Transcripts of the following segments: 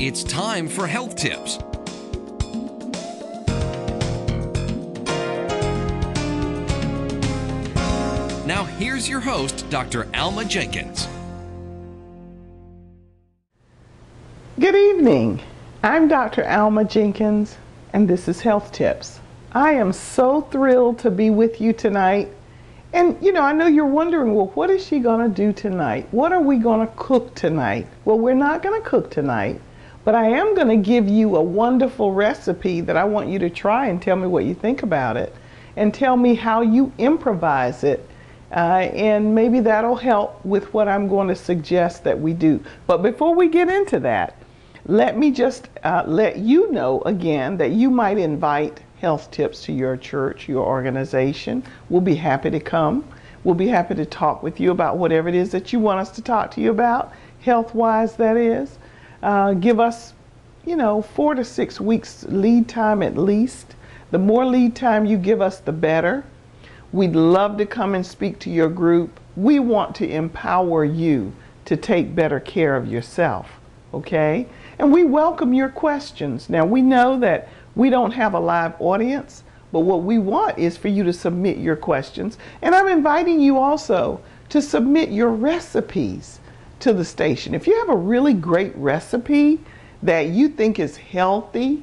It's time for health tips. Now here's your host, Dr. Alma Jenkins. Good evening. I'm Dr. Alma Jenkins, and this is Health Tips. I am so thrilled to be with you tonight. And I know you're wondering, well, what is she going to do tonight? What are we going to cook tonight? Well, we're not going to cook tonight, but I am going to give you a wonderful recipe that I want you to try and tell me what you think about it, and tell me how you improvise it. And maybe that'll help with what I'm going to suggest that we do. But before we get into that, let me just let you know again that you might invite Health Tips to your church, your organization. We'll be happy to come. We'll be happy to talk with you about whatever it is that you want us to talk to you about, health-wise that is. Give us, 4 to 6 weeks lead time at least. The more lead time you give us, the better. We'd love to come and speak to your group. We want to empower you to take better care of yourself, okay? And we welcome your questions. Now, we know that we don't have a live audience, but what we want is for you to submit your questions. And I'm inviting you also to submit your recipes to the station. If you have a really great recipe that you think is healthy,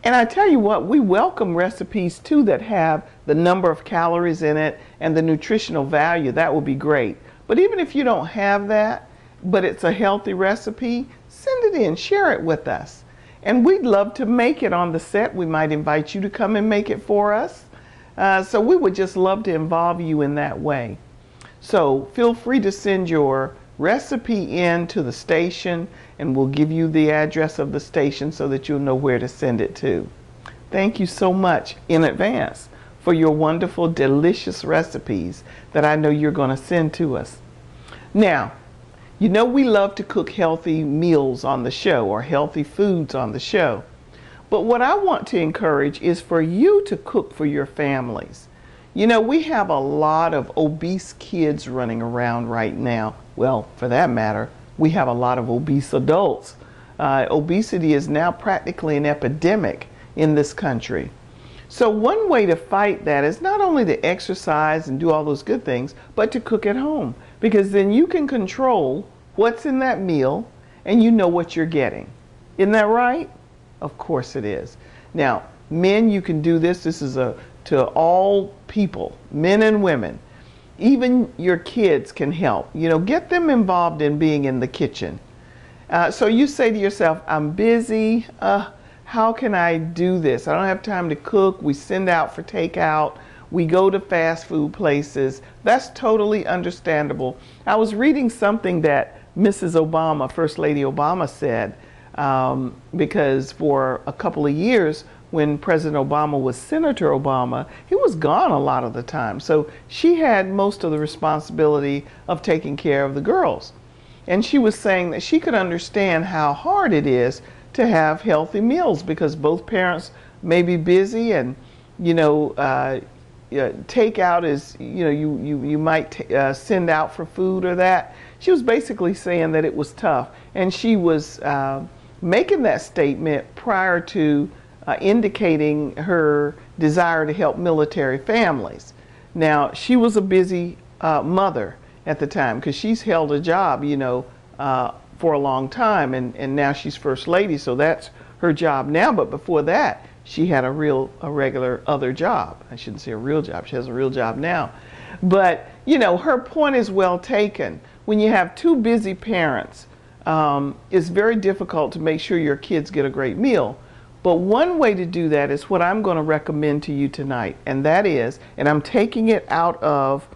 and I tell you what, we welcome recipes too that have the number of calories in it and the nutritional value. That would be great. But even if you don't have that, but it's a healthy recipe, send it in, share it with us. And we'd love to make it on the set. We might invite you to come and make it for us. So we would just love to involve you in that way. So feel free to send your recipe in to the station, and we'll give you the address of the station so that you'll know where to send it to. Thank you so much in advance for your wonderful, delicious recipes that I know you're going to send to us. Now, we love to cook healthy meals on the show, or healthy foods on the show. But what I want to encourage is for you to cook for your families. We have a lot of obese kids running around right now. Well, for that matter, we have a lot of obese adults. Obesity is now practically an epidemic in this country. So one way to fight that is not only to exercise and do all those good things, but to cook at home. Because then you can control what's in that meal and you know what you're getting. Isn't that right? Of course it is. Now, men, you can do this. This is to all people, men and women. Even your kids can help. Get them involved in being in the kitchen. So you say to yourself, I'm busy. How can I do this? I don't have time to cook. We send out for takeout. We go to fast food places. That's totally understandable. I was reading something that Mrs. Obama, First Lady Obama, said, because for a couple of years when President Obama was Senator Obama, he was gone a lot of the time. So she had most of the responsibility of taking care of the girls. And she was saying that she could understand how hard it is to have healthy meals because both parents may be busy, and takeout is, you might send out for food or that. She was basically saying that it was tough, and she was making that statement prior to indicating her desire to help military families. Now, she was a busy mother at the time because she's held a job, for a long time, and now she's First Lady, so that's her job now. But before that, she had a regular other job. I shouldn't say a real job. She has a real job now. But, her point is well taken. When you have two busy parents, it's very difficult to make sure your kids get a great meal. But one way to do that is what I'm going to recommend to you tonight, and that is, and I'm taking it out of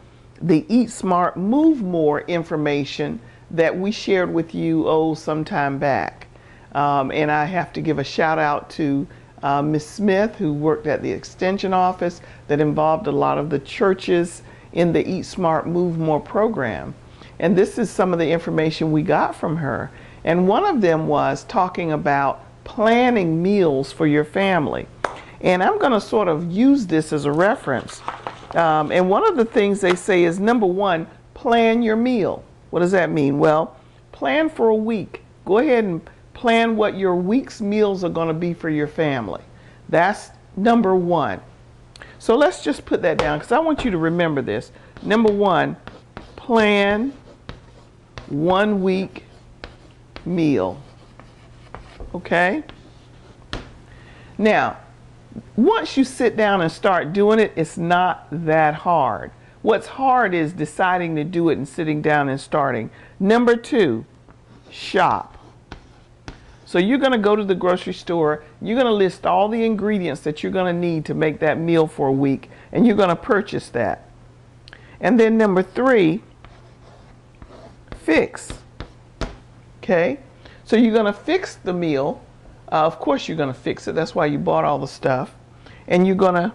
the Eat Smart, Move More information that we shared with you, some time back. And I have to give a shout out to Ms. Smith, who worked at the Extension office that involved a lot of the churches in the Eat Smart, Move More program. And this is some of the information we got from her. And one of them was talking about planning meals for your family. And I'm going to sort of use this as a reference. And one of the things they say is, number one, plan your meal. What does that mean? Well, plan for a week. Go ahead and Plan what your week's meals are going to be for your family. That's number one. So let's just put that down because I want you to remember this. Number one, plan 1 week meal. Okay? Now, once you sit down and start doing it, it's not that hard. What's hard is deciding to do it and sitting down and starting. Number two, shop. So you're going to go to the grocery store, you're going to list all the ingredients that you're going to need to make that meal for a week, and you're going to purchase that. And then number three, fix. Okay? So you're going to fix the meal. Of course you're going to fix it. That's why you bought all the stuff. And you're going to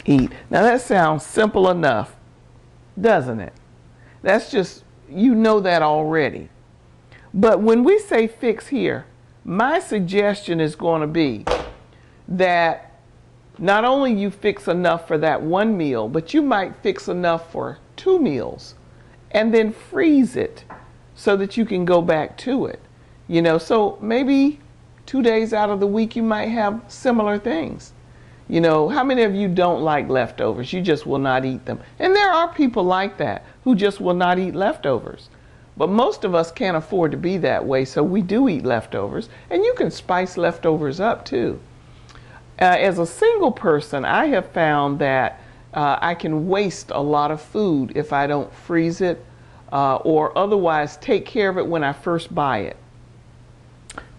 eat. Now that sounds simple enough, doesn't it? That's just, you know that already. But when we say fix here, my suggestion is going to be that not only you fix enough for that one meal, but you might fix enough for 2 meals and then freeze it so that you can go back to it. You know, so maybe 2 days out of the week you might have similar things. You know, how many of you don't like leftovers? You just will not eat them. And there are people like that who just will not eat leftovers. But most of us can't afford to be that way, so we do eat leftovers. And you can spice leftovers up too. As a single person, I have found that I can waste a lot of food if I don't freeze it or otherwise take care of it when I first buy it.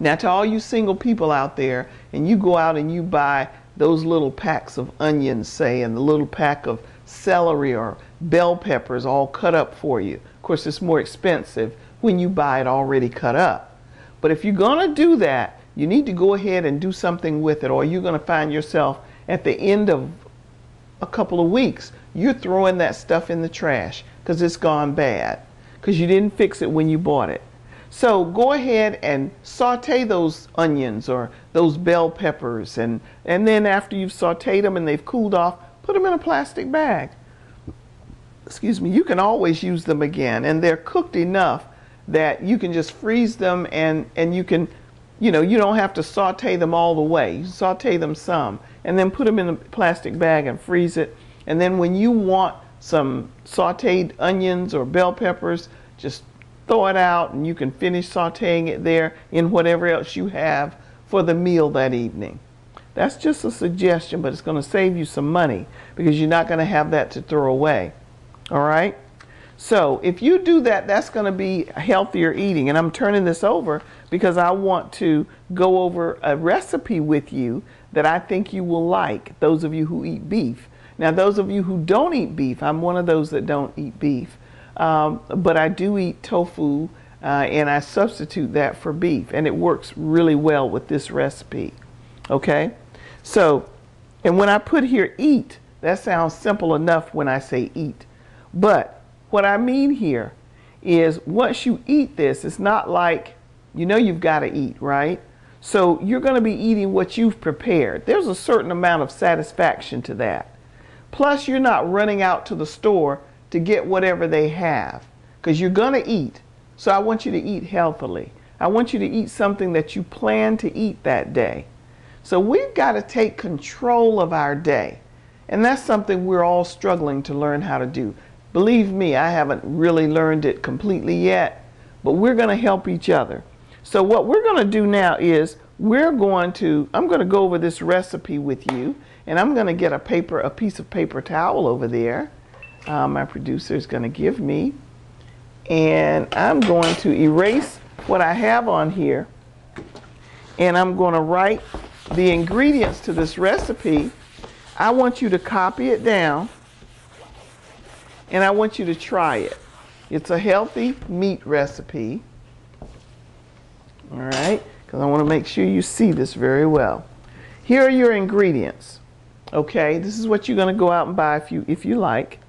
Now, to all you single people out there, and you go out and you buy those little packs of onions, say, and the little pack of celery or bell peppers all cut up for you. Of course, it's more expensive when you buy it already cut up. But if you're going to do that, you need to go ahead and do something with it, or you're going to find yourself at the end of a couple of weeks, you're throwing that stuff in the trash because it's gone bad, because you didn't fix it when you bought it. So go ahead and saute those onions or those bell peppers, and then after you've sauteed them and they've cooled off, put them in a plastic bag. Excuse me, you can always use them again, and they're cooked enough that you can just freeze them, and you can, you know, you don't have to saute them all the way. You saute them some and then put them in a plastic bag and freeze it. And then when you want some sauteed onions or bell peppers, just throw it out and you can finish sauteing it there in whatever else you have for the meal that evening. That's just a suggestion, but it's going to save you some money because you're not going to have that to throw away. All right? So if you do that, that's going to be healthier eating. And I'm turning this over because I want to go over a recipe with you that I think you will like, those of you who eat beef. Now, those of you who don't eat beef, I'm one of those that don't eat beef, but I do eat tofu, and I substitute that for beef, and it works really well with this recipe. Okay? So, and when I put here eat, that sounds simple enough when I say eat. But what I mean here is once you eat this, it's not like, you know, you've got to eat, right? So you're going to be eating what you've prepared. There's a certain amount of satisfaction to that. Plus, you're not running out to the store to get whatever they have because you're going to eat. So I want you to eat healthily. I want you to eat something that you plan to eat that day. So we've got to take control of our day. And that's something we're all struggling to learn how to do. Believe me, I haven't really learned it completely yet, but we're going to help each other. So what we're going to do now is I'm going to go over this recipe with you, and I'm going to get a piece of paper towel over there. My producer is going to give me, and I'm going to erase what I have on here, and I'm going to write the ingredients to this recipe. I want you to copy it down, and I want you to try it. It's a healthy meat recipe. All right, because I want to make sure you see this very well. Here are your ingredients. Okay, this is what you're going to go out and buy if you like.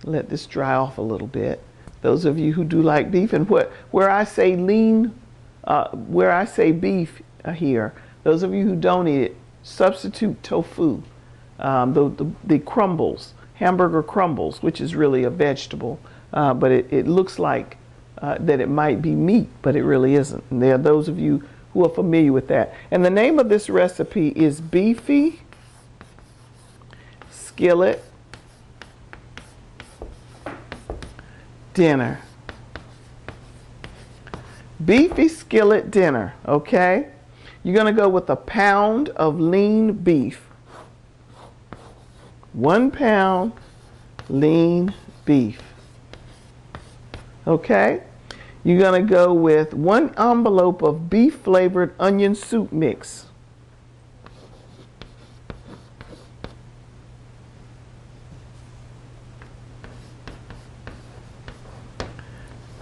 Let this dry off a little bit. Those of you who do like beef, and where I say where I say beef here, those of you who don't eat it, substitute tofu, the crumbles, hamburger crumbles, which is really a vegetable, but it looks like that it might be meat, but it really isn't. And there are those of you who are familiar with that. And the name of this recipe is Beefy Skillet Dinner. Beefy skillet dinner, okay? You're going to go with a pound of lean beef. 1 pound lean beef. Okay? You're going to go with 1 envelope of beef flavored onion soup mix.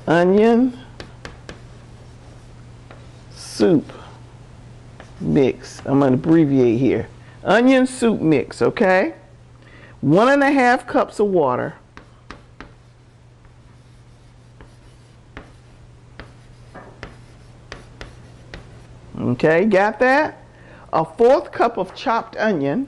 Onion soup mix. I'm going to abbreviate here. Onion soup mix, okay? 1½ cups of water. Okay, got that? 1/4 cup of chopped onion.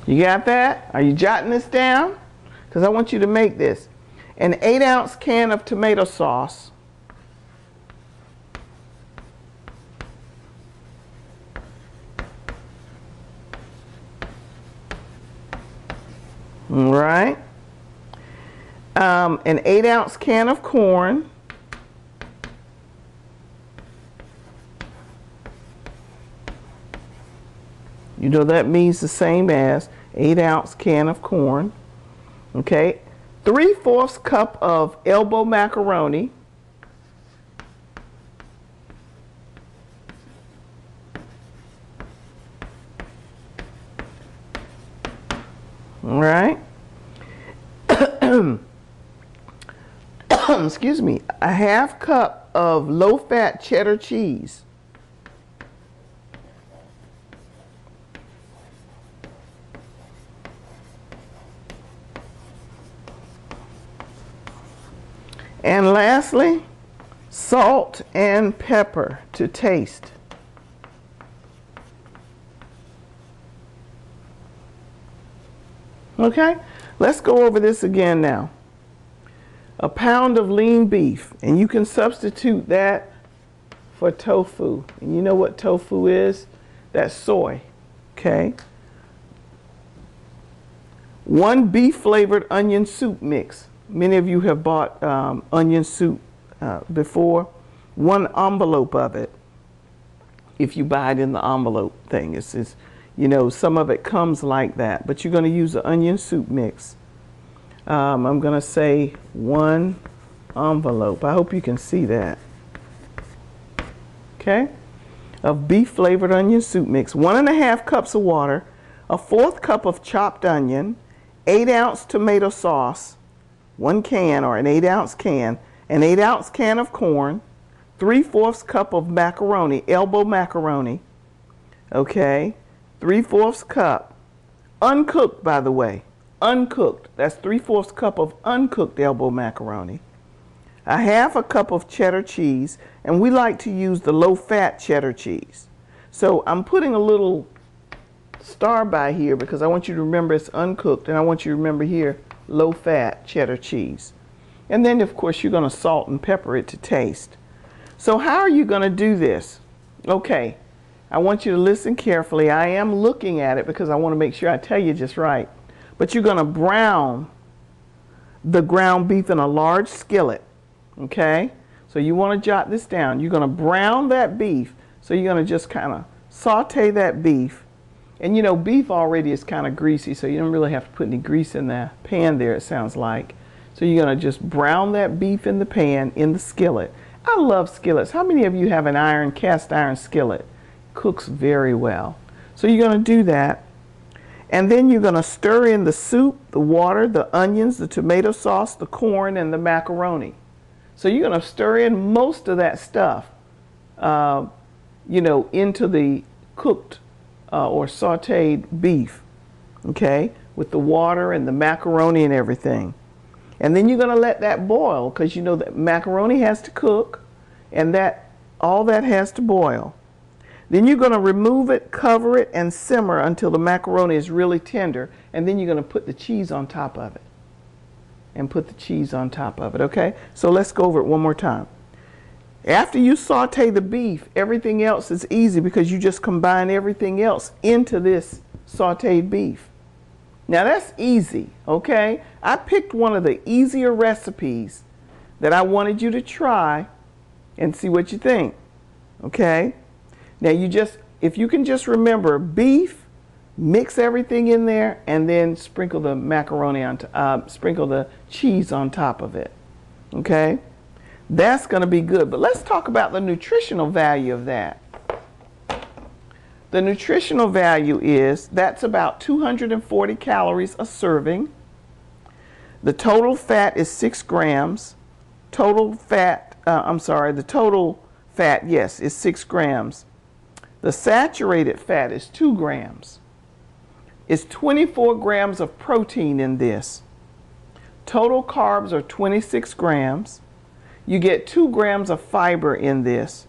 You got that? Are you jotting this down? Because I want you to make this. An 8-ounce can of tomato sauce. All right. An 8-ounce can of corn. You know that means the same as 8-ounce can of corn. Okay. 3/4 cup of elbow macaroni. All right. Excuse me. 1/2 cup of low-fat cheddar cheese. And lastly, salt and pepper to taste. Okay, let's go over this again now. 1 pound of lean beef, and you can substitute that for tofu. And you know what tofu is? That's soy. Okay. 1 beef flavored onion soup mix. Many of you have bought onion soup before. 1 envelope of it. If you buy it in the envelope thing, it's you know, some of it comes like that, but you're going to use the onion soup mix. I'm going to say 1 envelope. I hope you can see that. Okay, of beef flavored onion soup mix. 1½ cups of water, 1/4 cup of chopped onion, 8-ounce tomato sauce. 1 can or an 8-ounce can, an 8-ounce can of corn, 3/4 cup of macaroni, elbow macaroni, okay, 3/4 cup, uncooked by the way, uncooked, that's 3/4 cup of uncooked elbow macaroni, 1/2 cup of cheddar cheese, and we like to use the low-fat cheddar cheese. So I'm putting a little star by here because I want you to remember it's uncooked, and I want you to remember here low-fat cheddar cheese. And then of course you're going to salt and pepper it to taste. So how are you going to do this? Okay, I want you to listen carefully. I am looking at it because I want to make sure I tell you just right. But you're going to brown the ground beef in a large skillet. Okay, so you want to jot this down. You're going to brown that beef. So you're going to just kind of saute that beef. And you know, beef already is kind of greasy, so you don't really have to put any grease in the pan there, it sounds like. So you're going to just brown that beef in the pan, in the skillet. I love skillets. How many of you have an cast iron skillet? Cooks very well. So you're going to do that. And then you're going to stir in the soup, the water, the onions, the tomato sauce, the corn, and the macaroni. So you're going to stir in most of that stuff, you know, into the cooked or sauteed beef, okay, with the water and the macaroni and everything. And then you're going to let that boil because you know that macaroni has to cook and that All that has to boil. Then you're going to remove it, cover it, and simmer until the macaroni is really tender. And then you're going to put the cheese on top of it. And put the cheese on top of it, okay? So let's go over it one more time. After you saute the beef, everything else is easy because you just combine everything else into this sauteed beef. Now that's easy, okay? I picked one of the easier recipes that I wanted you to try and see what you think, okay? Now if you can just remember beef, mix everything in there, and then sprinkle the macaroni on sprinkle the cheese on top of it, okay? That's going to be good. But let's talk about the nutritional value of that. The nutritional value is that's about 240 calories a serving. The total fat is 6 grams. The total fat, yes, is 6 grams. The saturated fat is 2 grams. It's 24 grams of protein in this. Total carbs are 26 grams. You get 2 grams of fiber in this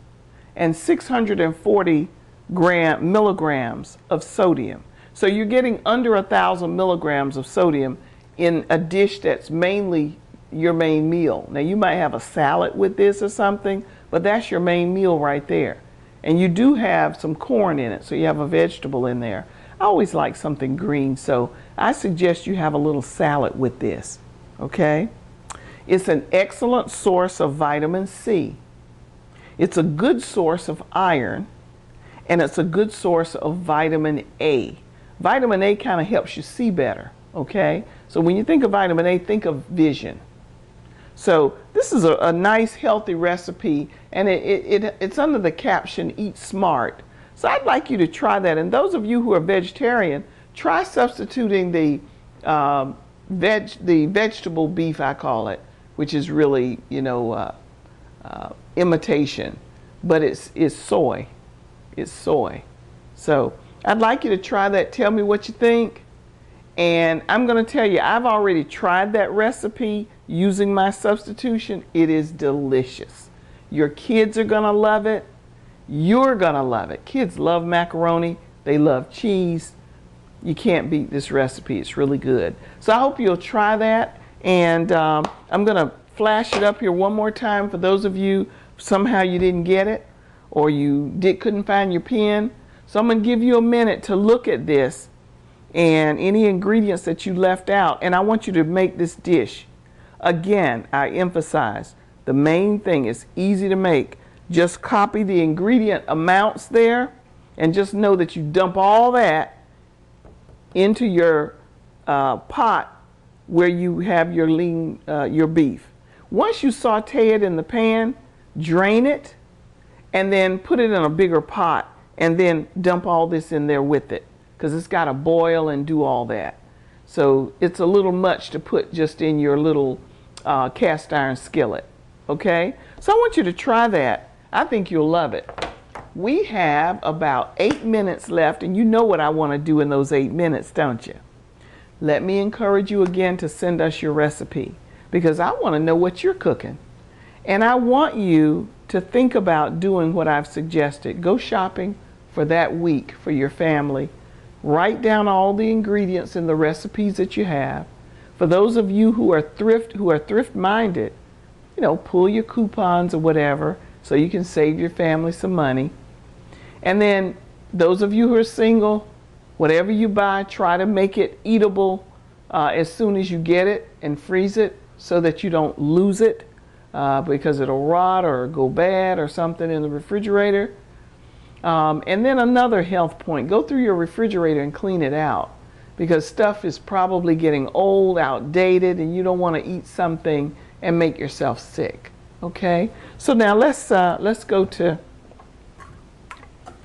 and 640 milligrams of sodium. So you're getting under 1,000 milligrams of sodium in a dish that's mainly your main meal. Now you might have a salad with this or something, but that's your main meal right there. And you do have some corn in it, so you have a vegetable in there. I always like something green, so I suggest you have a little salad with this, okay? It's an excellent source of vitamin C. It's a good source of iron, and it's a good source of vitamin A. Vitamin A kind of helps you see better, okay? So when you think of vitamin A, think of vision. So this is a nice healthy recipe, and it's under the caption Eat Smart. So I'd like you to try that. And those of you who are vegetarian, try substituting the vegetable beef, I call it, which is really, imitation, but it's soy. It's soy. So I'd like you to try that. Tell me what you think. And I'm going to tell you, I've already tried that recipe using my substitution. It is delicious. Your kids are going to love it. You're going to love it. Kids love macaroni. They love cheese. You can't beat this recipe. It's really good. So I hope you'll try that. And I'm going to flash it up here one more time for those of you somehow you didn't get it or you couldn't find your pen. So I'm going to give you a minute to look at this and any ingredients that you left out. And I want you to make this dish. Again, I emphasize, the main thing is easy to make. Just copy the ingredient amounts there and just know that you dump all that into your pot where you have your your beef. Once you saute it in the pan, drain it and then put it in a bigger pot and then dump all this in there with it, because it's got to boil and do all that. So it's a little much to put just in your little cast iron skillet. Okay? So I want you to try that. I think you'll love it. We have about 8 minutes left, and you know what I want to do in those 8 minutes, don't you? Let me encourage you again to send us your recipe, because I want to know what you're cooking. And I want you to think about doing what I've suggested. Go shopping for that week for your family. Write down all the ingredients in the recipes that you have. For those of you who are thrift minded, pull your coupons or whatever so you can save your family some money. And then those of you who are single, whatever you buy, try to make it eatable as soon as you get it and freeze it so that you don't lose it because it'll rot or go bad or something in the refrigerator. And then another health point, go through your refrigerator and clean it out, because stuff is probably getting old, outdated, and you don't want to eat something and make yourself sick. Okay? So now let's go to,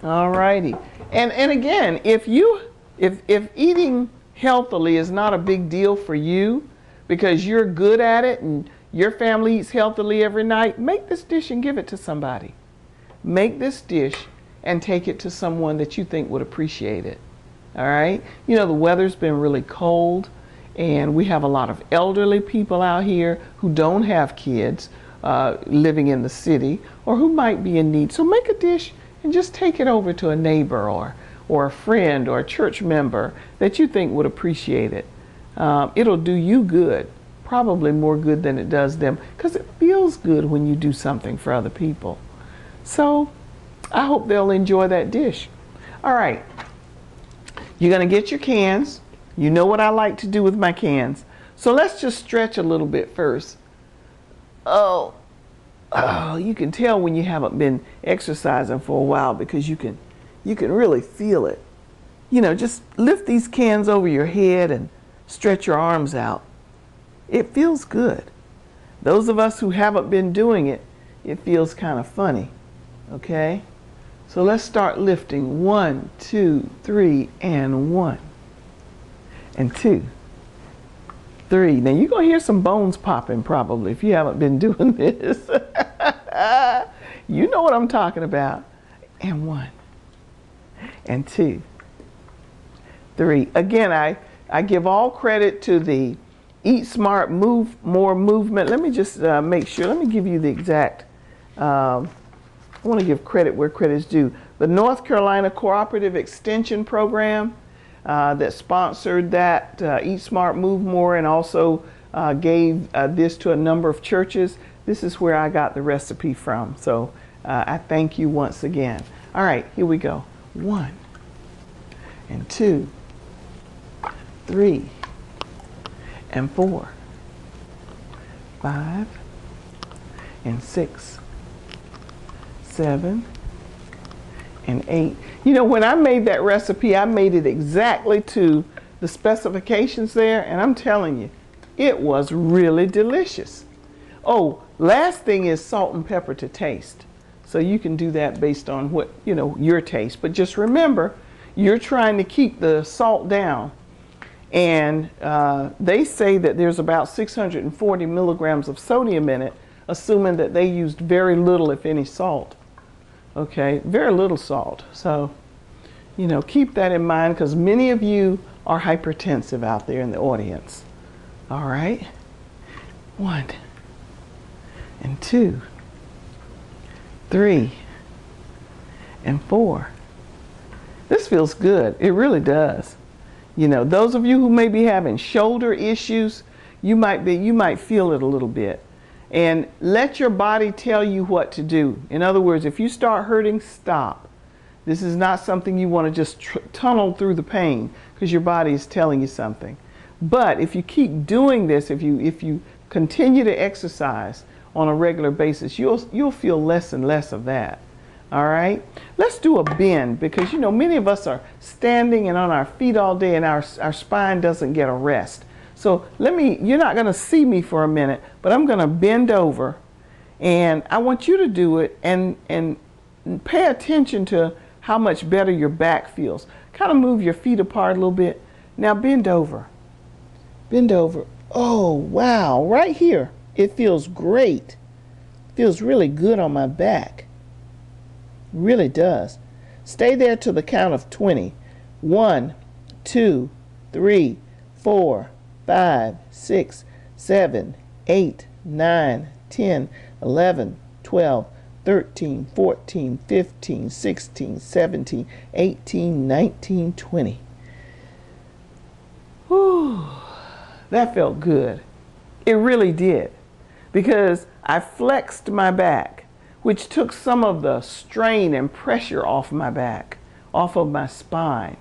all righty. And again, if eating healthily is not a big deal for you because you're good at it and your family eats healthily every night, make this dish and give it to somebody. Make this dish and take it to someone that you think would appreciate it. All right? The weather's been really cold, and we have a lot of elderly people out here who don't have kids, living in the city or who might be in need. So make a dish and just take it over to a neighbor or a friend or a church member that you think would appreciate it. It'll do you good, probably more good than it does them, because it feels good when you do something for other people. So I hope they'll enjoy that dish. All right, you're going to get your cans. You know what I like to do with my cans. So let's just stretch a little bit first. Oh, you can tell when you haven't been exercising for a while because you can really feel it. You know, just lift these cans over your head and stretch your arms out. It feels good. Those of us who haven't been doing it, it feels kind of funny. Okay? So let's start lifting. 1, 2, 3, and 1. And 2, 3. Now you're going to hear some bones popping probably if you haven't been doing this. You know what I'm talking about. And 1. And 2, 3. Again, I give all credit to the Eat Smart, Move More movement. Let me just make sure. Let me give you the exact. I want to give credit where credit is due. The North Carolina Cooperative Extension Program that sponsored that Eat Smart, Move More, and also gave this to a number of churches. This is where I got the recipe from. So I thank you once again. All right, here we go. 1 and 2, 3 and 4, 5 and 6, 7 and 8. You know, when I made that recipe, I made it exactly to the specifications there, and I'm telling you, it was really delicious. Oh, last thing is salt and pepper to taste. So you can do that based on what, you know, your taste. But just remember, you're trying to keep the salt down. And they say that there's about 640 milligrams of sodium in it, assuming that they used very little, if any, salt. Okay, very little salt. So, you know, keep that in mind because many of you are hypertensive out there in the audience. All right, 1 and 2, 3 and 4. This feels good. It really does. You know, those of you who may be having shoulder issues, you might feel it a little bit. And let your body tell you what to do. In other words, if you start hurting, stop. This is not something you want to just tunnel through the pain because your body is telling you something. But if you keep doing this, if you continue to exercise on a regular basis, you'll feel less and less of that. All right, let's do a bend because, you know, many of us are standing and on our feet all day and our spine doesn't get a rest. So you're not going to see me for a minute, but I'm going to bend over and I want you to do it and pay attention to how much better your back feels. Kind of move your feet apart a little bit. Now bend over. Bend over. Oh, wow. Right here. It feels great. Feels really good on my back. Really does. Stay there till the count of 20. 1, 2, 3, 4, 5, 6, 7, 8, 9, 10, 11, 12, 13, 14, 15, 16, 17, 18, 19, 20. Whew, that felt good. It really did. Because I flexed my back, which took some of the strain and pressure off my back, off of my spine.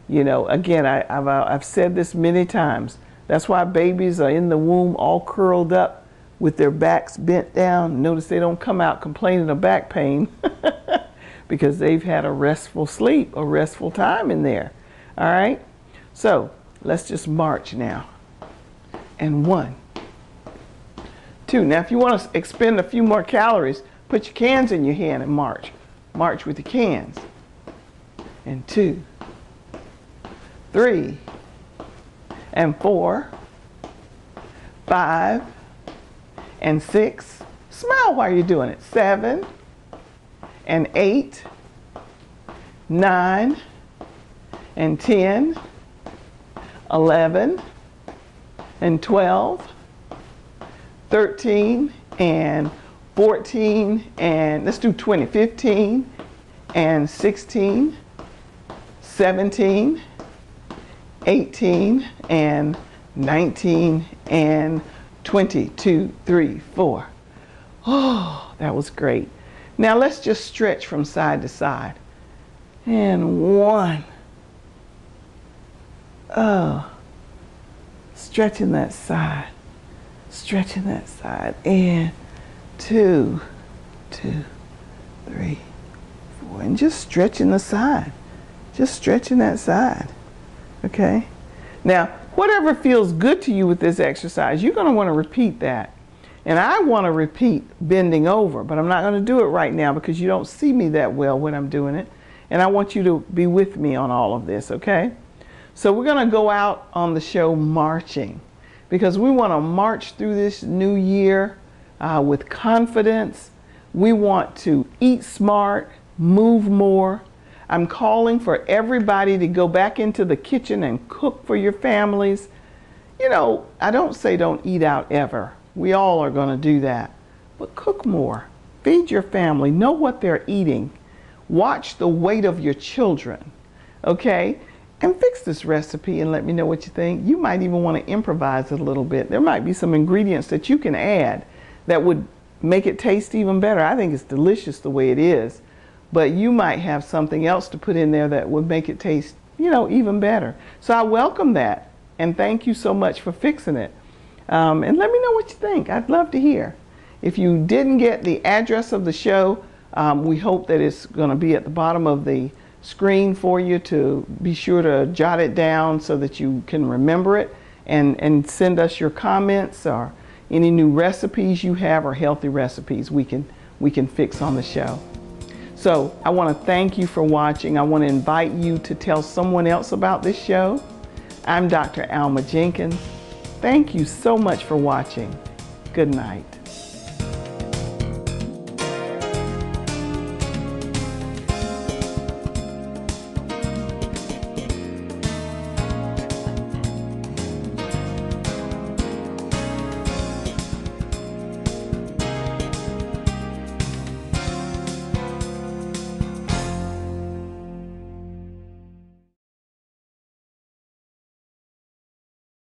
You know, again, I've said this many times. That's why babies are in the womb all curled up with their backs bent down. Notice they don't come out complaining of back pain because they've had a restful sleep, a restful time in there. All right? So let's just march now. And 1, 2. Now, if you want to expend a few more calories, put your cans in your hand and march. March with your cans. And 2, 3, and 4, 5, and 6. Smile while you're doing it. 7, and 8, 9, and 10, 11, and 12, 13, and 14, and let's do 20, 15 and 16, 17, 18 and 19 and 20, 2, 3, 4. Oh, that was great. Now let's just stretch from side to side. And 1. Oh, stretching that side, stretching that side. And 2, 2, 3, 4. And just stretching the side, just stretching that side. Okay. Now, whatever feels good to you with this exercise, you're going to want to repeat that. And I want to repeat bending over, but I'm not going to do it right now because you don't see me that well when I'm doing it. And I want you to be with me on all of this, okay? So we're going to go out on the show marching because we want to march through this new year with confidence. We want to eat smart, move more. I'm calling for everybody to go back into the kitchen and cook for your families. You know, I don't say don't eat out ever. We all are going to do that. But cook more. Feed your family. Know what they're eating. Watch the weight of your children. Okay? And fix this recipe and let me know what you think. You might even want to improvise it a little bit. There might be some ingredients that you can add that would make it taste even better. I think it's delicious the way it is. But you might have something else to put in there that would make it taste, you know, even better. So I welcome that. And thank you so much for fixing it. And let me know what you think. I'd love to hear. If you didn't get the address of the show, we hope that it's going to be at the bottom of the screen for you to be sure to jot it down so that you can remember it and send us your comments or any new recipes you have or healthy recipes we can fix on the show. So I want to thank you for watching. I want to invite you to tell someone else about this show. I'm Dr. Alma Jenkins. Thank you so much for watching. Good night.